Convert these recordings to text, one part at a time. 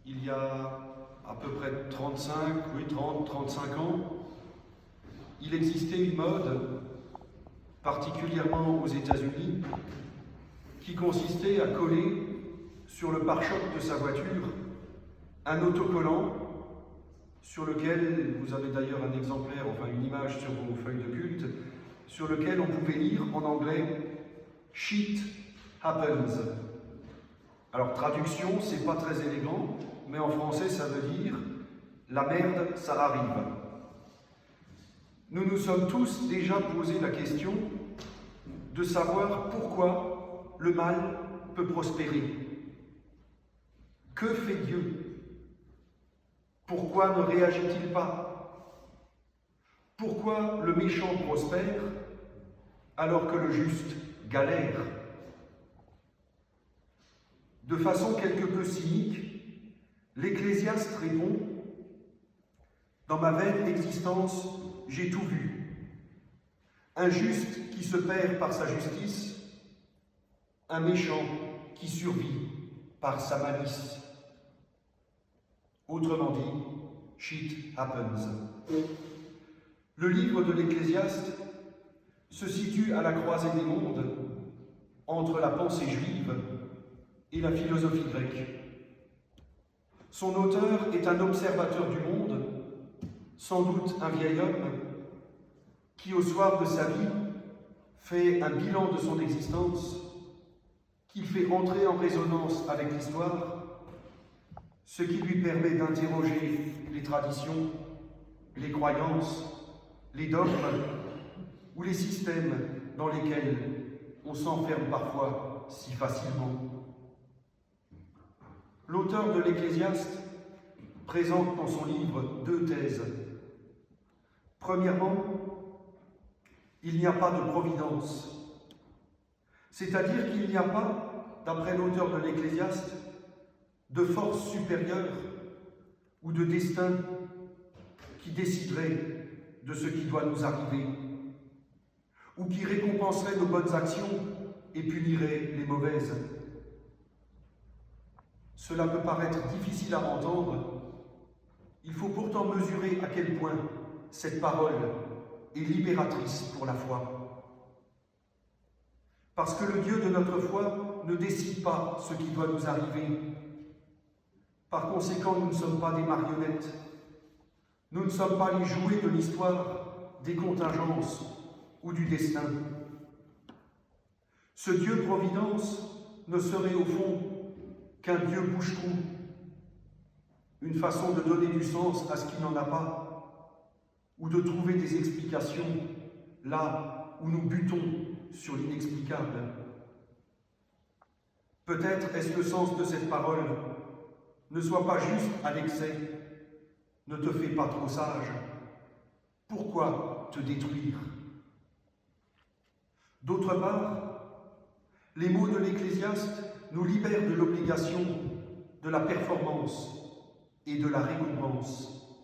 il y a à peu près 30-35 ans, il existait une mode, particulièrement aux États-Unis, qui consistait à coller sur le pare-choc de sa voiture un autocollant sur lequel, vous avez d'ailleurs un exemplaire, enfin une image sur vos feuilles de culte, sur lequel on pouvait lire en anglais « Shit happens ». Alors traduction, c'est pas très élégant, mais en français ça veut dire « la merde, ça arrive ». Nous nous sommes tous déjà posé la question de savoir pourquoi le mal peut prospérer. Que fait Dieu? Pourquoi ne réagit-il pas? Pourquoi le méchant prospère alors que le juste galère? De façon quelque peu cynique, l'Ecclésiaste répond « Dans ma vaine existence, j'ai tout vu. Un juste qui se perd par sa justice, un méchant qui survit par sa malice. » Autrement dit, shit happens. Le livre de l'Ecclésiaste se situe à la croisée des mondes entre la pensée juive et la philosophie grecque. Son auteur est un observateur du monde, sans doute un vieil homme, qui au soir de sa vie fait un bilan de son existence, qu'il fait entrer en résonance avec l'histoire, ce qui lui permet d'interroger les traditions, les croyances, les dogmes ou les systèmes dans lesquels on s'enferme parfois si facilement. L'auteur de l'Ecclésiaste présente dans son livre deux thèses. Premièrement, il n'y a pas de providence, c'est-à-dire qu'il n'y a pas, d'après l'auteur de l'Ecclésiaste, de force supérieure ou de destin qui déciderait de ce qui doit nous arriver, ou qui récompenserait nos bonnes actions et punirait les mauvaises. Cela peut paraître difficile à entendre, il faut pourtant mesurer à quel point cette parole est libératrice pour la foi. Parce que le Dieu de notre foi ne décide pas ce qui doit nous arriver. Par conséquent, nous ne sommes pas des marionnettes. Nous ne sommes pas les jouets de l'histoire, des contingences ou du destin. Ce Dieu-providence ne serait au fond qu'un Dieu bouche-trou, une façon de donner du sens à ce qui n'en a pas, ou de trouver des explications là où nous butons sur l'inexplicable. Peut-être est-ce le sens de cette parole. Ne sois pas juste à l'excès, ne te fais pas trop sage. Pourquoi te détruire? D'autre part, les mots de l'Ecclésiaste nous libèrent de l'obligation, de la performance et de la récompense.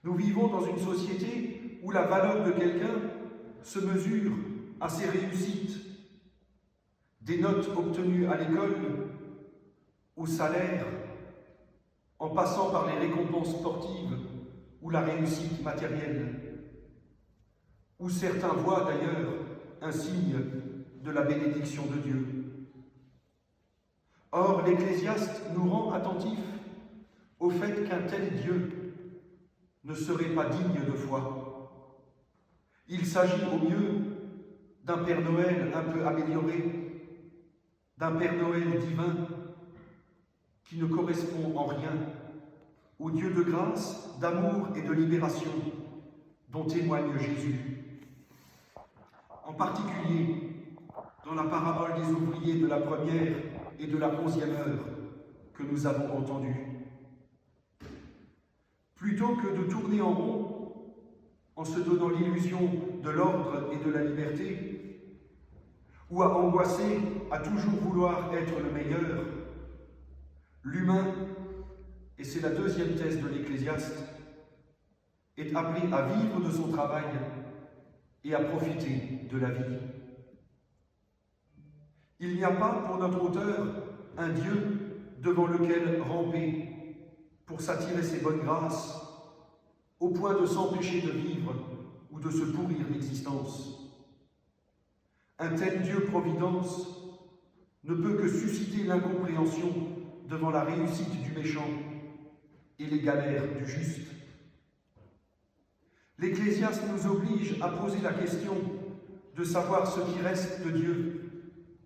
Nous vivons dans une société où la valeur de quelqu'un se mesure à ses réussites, des notes obtenues à l'école, au salaire, en passant par les récompenses sportives ou la réussite matérielle, où certains voient d'ailleurs un signe de la bénédiction de Dieu. Or, l'Ecclésiaste nous rend attentifs au fait qu'un tel Dieu ne serait pas digne de foi. Il s'agit au mieux d'un Père Noël un peu amélioré, d'un Père Noël divin qui ne correspond en rien au Dieu de grâce, d'amour et de libération dont témoigne Jésus. En particulier, dans la parabole des ouvriers de la première et de la 11e heure que nous avons entendue. Plutôt que de tourner en rond en se donnant l'illusion de l'ordre et de la liberté, ou à angoisser à toujours vouloir être le meilleur, l'humain, et c'est la deuxième thèse de l'Ecclésiaste, est appelé à vivre de son travail et à profiter de la vie. Il n'y a pas pour notre auteur un Dieu devant lequel ramper pour s'attirer ses bonnes grâces, au point de s'empêcher de vivre ou de se pourrir l'existence. Un tel Dieu-providence ne peut que susciter l'incompréhension devant la réussite du méchant et les galères du juste. L'Ecclésiaste nous oblige à poser la question de savoir ce qui reste de Dieu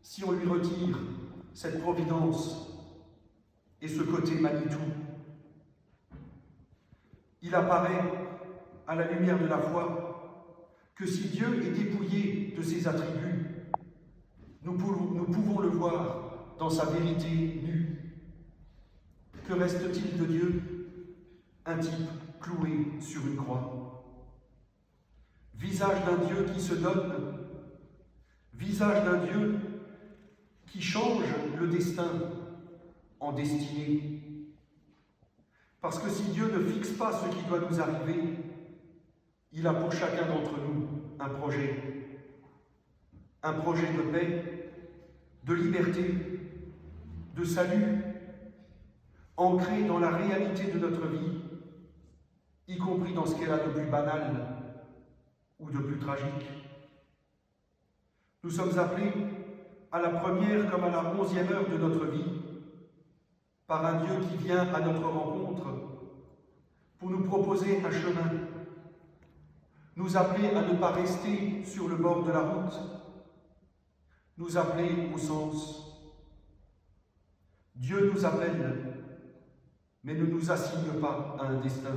si on lui retire cette providence et ce côté Manitou. Il apparaît, à la lumière de la foi, que si Dieu est dépouillé de ses attributs, nous pouvons le voir dans sa vérité nue. Que reste-t-il de Dieu? Un type cloué sur une croix. Visage d'un Dieu qui se donne, visage d'un Dieu qui change le destin en destinée. Parce que si Dieu ne fixe pas ce qui doit nous arriver, il a pour chacun d'entre nous un projet de paix, de liberté, de salut, ancré dans la réalité de notre vie, y compris dans ce qu'elle a de plus banal ou de plus tragique. Nous sommes appelés à la première comme à la 11e heure de notre vie, par un Dieu qui vient à notre rencontre pour nous proposer un chemin, nous appeler à ne pas rester sur le bord de la route, nous appeler au sens. Dieu nous appelle, mais ne nous assigne pas à un destin.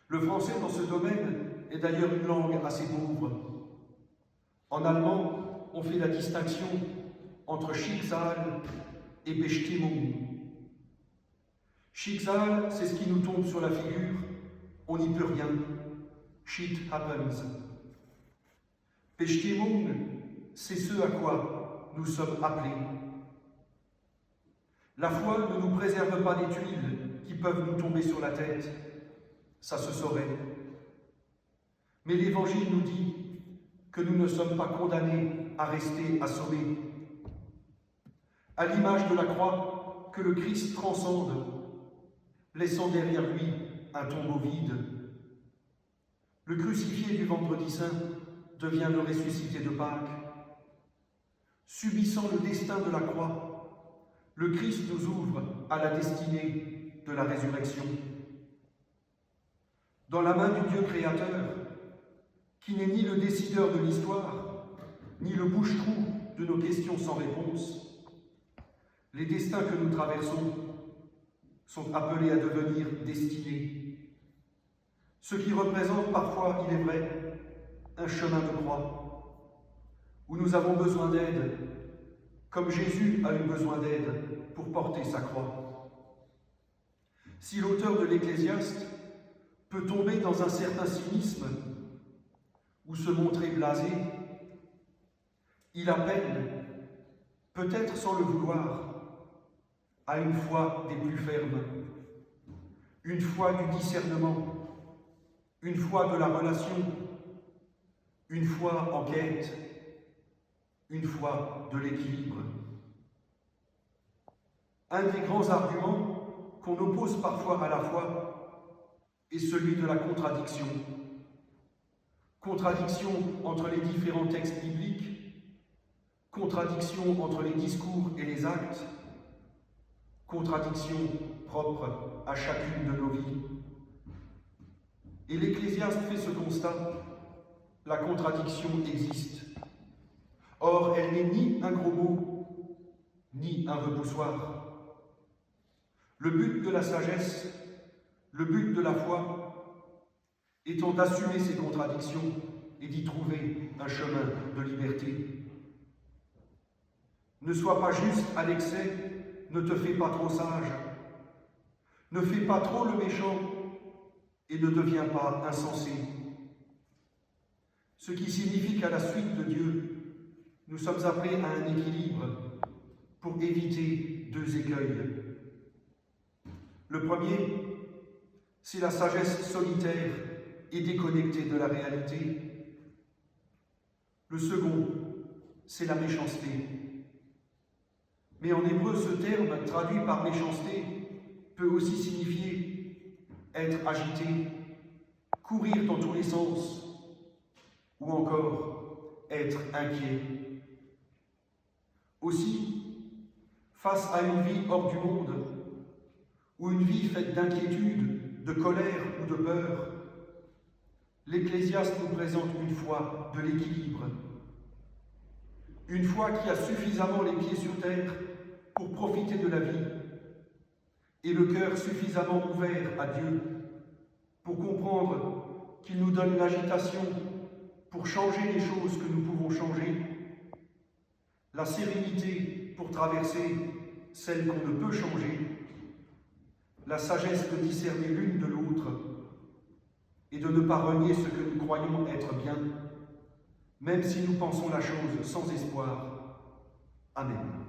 Le français dans ce domaine est d'ailleurs une langue assez pauvre. En allemand, on fait la distinction entre Schicksal et Bestimmung. Schicksal, c'est ce qui nous tombe sur la figure, on n'y peut rien. Shit happens. Bestimmung, c'est ce à quoi nous sommes appelés. La foi ne nous préserve pas des tuiles qui peuvent nous tomber sur la tête, ça se saurait. Mais l'Évangile nous dit que nous ne sommes pas condamnés à rester assommés. À l'image de la croix que le Christ transcende, laissant derrière lui un tombeau vide. Le crucifié du Vendredi Saint devient le ressuscité de Pâques. Subissant le destin de la croix, le Christ nous ouvre à la destinée de la résurrection. Dans la main du Dieu créateur, qui n'est ni le décideur de l'histoire, ni le bouche-trou de nos questions sans réponse, les destins que nous traversons sont appelés à devenir destinés. Ce qui représente parfois, il est vrai, un chemin de croix, où nous avons besoin d'aide, comme Jésus a eu besoin d'aide pour porter sa croix. Si l'auteur de l'Ecclésiaste peut tomber dans un certain cynisme ou se montrer blasé, il appelle, peut-être sans le vouloir, à une foi des plus fermes, une foi du discernement, une foi de la relation, une foi en quête, une foi de l'équilibre. Un des grands arguments qu'on oppose parfois à la foi est celui de la contradiction. Contradiction entre les différents textes bibliques, contradiction entre les discours et les actes, contradiction propre à chacune de nos vies. Et l'Ecclésiaste fait ce constat, la contradiction existe. Or, elle n'est ni un gros mot, ni un repoussoir. Le but de la sagesse, le but de la foi, étant d'assumer ces contradictions et d'y trouver un chemin de liberté. Ne sois pas juste à l'excès, ne te fais pas trop sage. Ne fais pas trop le méchant et ne deviens pas insensé. Ce qui signifie qu'à la suite de Dieu, nous sommes appelés à un équilibre pour éviter deux écueils. Le premier, c'est la sagesse solitaire et déconnectée de la réalité. Le second, c'est la méchanceté. Mais en hébreu, ce terme, traduit par méchanceté, peut aussi signifier être agité, courir dans tous les sens, ou encore être inquiet. Aussi, face à une vie hors du monde, ou une vie faite d'inquiétude, de colère ou de peur, l'Ecclésiaste nous présente une foi de l'équilibre, une foi qui a suffisamment les pieds sur terre pour profiter de la vie et le cœur suffisamment ouvert à Dieu pour comprendre qu'il nous donne l'agitation pour changer les choses que nous pouvons changer, la sérénité pour traverser celles qu'on ne peut changer, la sagesse de discerner l'une de l'autre et de ne pas renier ce que nous croyons être bien, même si nous pensons la chose sans espoir. Amen.